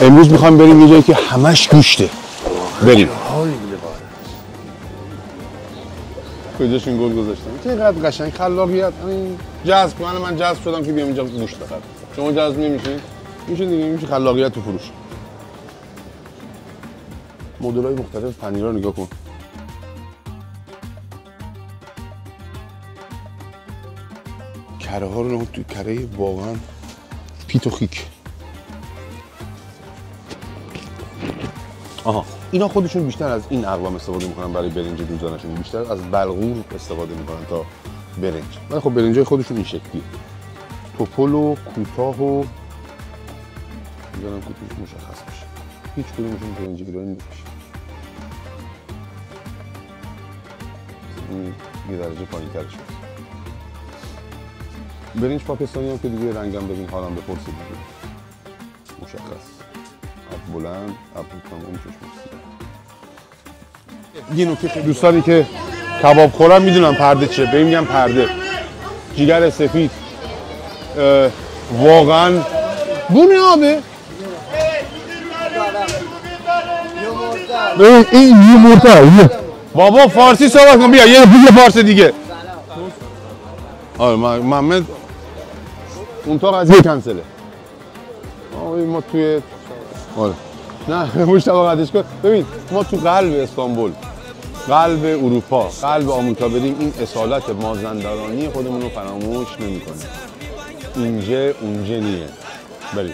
امروز میخوایم بریم یه جایی که همش گوشته. بریم. کجاشون گل گذاشتم. چقدر قشنگ خلاقیت. این جذب کنه من جذب شدم که بیام اینجا گوشت بخرم. شما جذب نمیشین؟ میشه دیگه، میشه خلاقیت تو فروش. مدل‌های مختلف پنیرها نگاه کن. کره ها رو تو کره واقعا پیت و خیک. آها اینا خودشون بیشتر از این اقوام استفاده میکنن برای برنج روزانه‌شون، بیشتر از بلغور استفاده میکنن تا برنج. ولی خب برنجای خودشون این شکلیه. توپل و کوتاه و میذارم که توش مشخص بشه. هیچ کدومشون برنج ایرانی نیست. یه درجه پایین‌ترش شد. برنج پاکستانی هم که دیگه رنگم ببین حالم بپرسید دیگه. مشخص. اب بلند، اب تمام چشم. یه نکته خیلی دوستانی که کباب خورن میدونن پرده چه، بهم میگن پرده. جیگر سفید. واقعا بونه آبه. این یمرتا. بابا فارسی صحبت کن، بیا یه فارس دیگه. آره محمد اون تا قضیه کنسله. ما توی آره نه مشتبه قدش کن. ببین ما تو قلب استانبول، قلب اروپا، قلب آمریکا بریم این اصالت مازندرانی خودمون رو فراموش نمی‌کنیم. اینجا اونجا نیه. بریم.